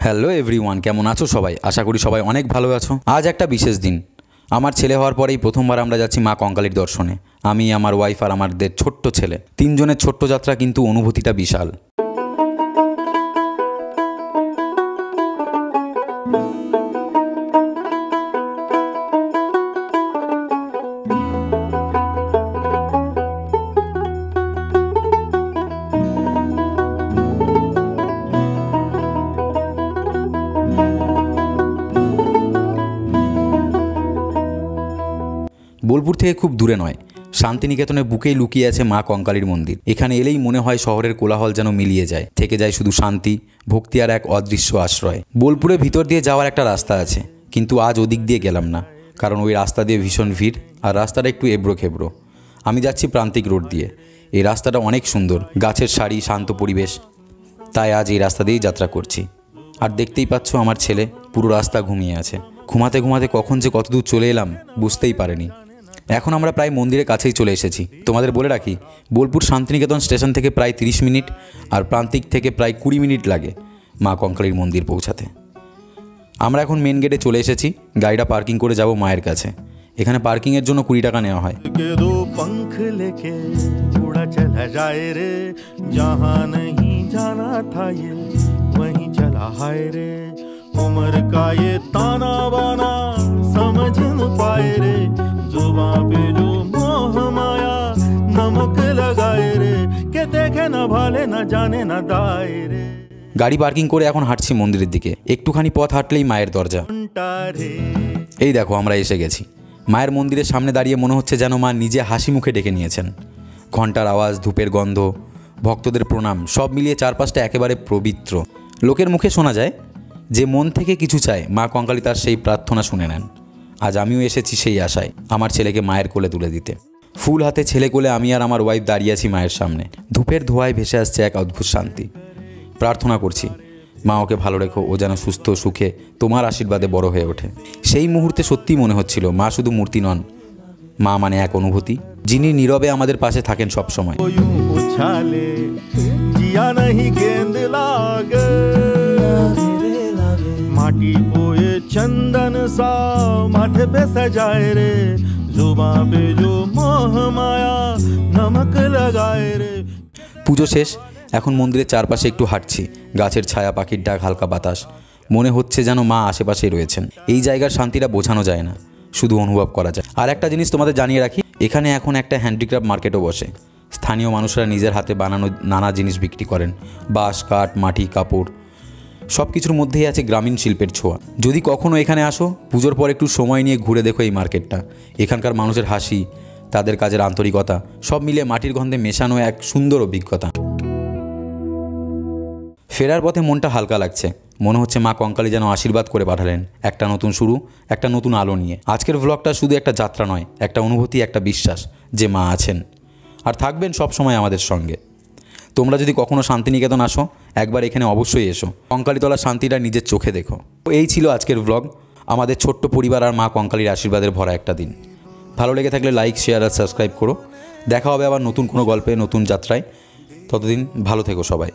Hello everyone, কেমন আছো সবাই? আশা করি সবাই অনেক ভালো আছো। আজ একটা বিশেষ দিন। আমার ছেলে হওয়ার পরেই প্রথমবার আমরা যাচ্ছি মা কঙ্কালীর দর্শনে। আমি, আমার ওয়াইফ আর আমাদের ছোট্ট ছেলে, তিনজনের ছোট্ট যাত্রা, কিন্তু অনুভূতিটা বিশাল। বোলপুর থেকে খুব দূরে নয়, শান্তিনিকেতনের বুকেই লুকিয়ে আছে মা কঙ্কালীর মন্দির। এখানে এলেই মনে হয় শহরের কোলাহল যেন মিলিয়ে যায়, থেকে যায় শুধু শান্তি, ভক্তি আর এক অদৃশ্য আশ্রয়। বোলপুরের ভিতর দিয়ে যাওয়ার একটা রাস্তা আছে, কিন্তু আজ ওদিক দিয়ে গেলাম না, কারণ ওই রাস্তা দিয়ে ভীষণ ভিড় আর রাস্তাটা একটু এবড়ো খেবড়ো। আমি যাচ্ছি প্রান্তিক রোড দিয়ে। এই রাস্তাটা অনেক সুন্দর, গাছের সারি, শান্ত পরিবেশ, তাই আজ এই রাস্তা দিয়েই যাত্রা করছি। আর দেখতেই পাচ্ছ আমার ছেলে পুরো রাস্তা ঘুমিয়ে আছে। ঘুমাতে ঘুমাতে কখন যে কত দূর চলে এলাম বুঝতেই পারিনি। এখন আমরা প্রায় মন্দিরের কাছেই চলে এসেছি। তোমাদের বলে রাখি, বোলপুর শান্তিনিকেতন স্টেশন থেকে প্রায় 30 মিনিট আর প্রান্তিক থেকে প্রায় 20 মিনিট লাগে মা কঙ্কালীর মন্দির পৌঁছাতে। আমরা এখন মেন গেটে চলে এসেছি। গাড়িটা পার্কিং করে যাব মায়ের কাছে। এখানে পার্কিংয়ের জন্য 20 টাকা নেওয়া হয়। उम्र का ये ताना बाना समझ न पाए रे, जुबां पे जो मोह माया नमक लगाए रे, के देखे न भाले न जाने न दाए रे। গাড়ি পার্কিং করে এখন হাঁটছি মন্দিরের দিকে। একটুখানি পথ হাঁটলেই মায়ের দরজা। এই দেখো আমরা এসে গেছি। মায়ের মন্দিরের সামনে দাঁড়িয়ে মনে হচ্ছে যেন মা নিজে হাসি মুখে ডেকে নিয়েছেন। ঘণ্টার আওয়াজ, ধূপের গন্ধ, ভক্তদের প্রণাম, সব মিলিয়ে চারপাশটা একেবারে পবিত্র। লোকের মুখে শোনা যায়, যে মন থেকে কিছু চায় মা কঙ্কালী তার সেই প্রার্থনা শুনে নেন। আজ আমিও এসেছি সেই আশায়, আমার ছেলেকে মায়ের কোলে তুলে দিতে। ফুল হাতে ছেলে কোলে আমি আর আমার ওয়াইফ দাঁড়িয়ে আছি মায়ের সামনে। ধূপের ধোঁয়ায় ভেসে আসছে এক অদ্ভুত শান্তি। প্রার্থনা করছি, মা ওকে ভালো রেখো, ও যেন সুস্থ সুখে তোমার আশীর্বাদে বড় হয়ে ওঠে। সেই মুহূর্তে সত্যিই মনে হচ্ছিল মা শুধু মূর্তি নন, মা মানে এক অনুভূতি, যিনি নীরবে আমাদের পাশে থাকেন সব সময়। माटी को ये चंदन सा माथे पे सजाए रे, जुबां पे जो मोह माया नमक लगाए रे। পুজো শেষ, এখন মন্দিরের চারপাশে একটু হাঁটছি। গাছের ছায়া, পাখির ডাক, হালকা বাতাস, মনে হচ্ছে যেন মা আশেপাশেই রয়েছেন। এই জায়গার শান্তিটা বোঝানো যায় না, শুধু অনুভব করা যায়। আর একটা জিনিস তোমাদের জানিয়ে রাখি, এখানে এখন একটা হ্যান্ডিক্রাফট মার্কেটও বসে। স্থানীয় মানুষরা নিজের হাতে বানানো নানা জিনিস বিক্রি করেন। বাঁশ, কাঠ, মাটি, কাপড়, সব কিছুর মধ্যেই আছে গ্রামীণ শিল্পের ছোঁয়া। যদি কখনো এখানে আসো, পুজোর পর একটু সময় নিয়ে ঘুরে দেখো এই মার্কেটটা। এখানকার মানুষের হাসি, তাদের কাজের আন্তরিকতা, সব মিলিয়ে মাটির গন্ধে মেশানো এক সুন্দর অভিজ্ঞতা। ফেরার পথে মনটা হালকা লাগছে। মনে হচ্ছে মা কঙ্কালী যেন আশীর্বাদ করে পাঠালেন একটা নতুন শুরু, একটা নতুন আলো নিয়ে। আজকের ভ্লগটা শুধু একটা যাত্রা নয়, একটা অনুভূতি, একটা বিশ্বাস যে মা আছেন আর থাকবেন সব সময় আমাদের সঙ্গে। তোমরা যদি কখনো শান্তিনিকেতন আসো, একবার এখানে অবশ্যই এসো। কঙ্কালীতলার শান্তিটা নিজের চোখে দেখো। এই ছিল আজকের ভ্লগ, আমাদের ছোট্ট পরিবার আর মা কঙ্কালীর আশীর্বাদের ভরা একটা দিন। ভালো লেগে থাকলে লাইক, শেয়ার আর সাবস্ক্রাইব করো। দেখা হবে আবার নতুন কোনো গল্পে, নতুন যাত্রায়। ততদিন ভালো থেকো সবাই।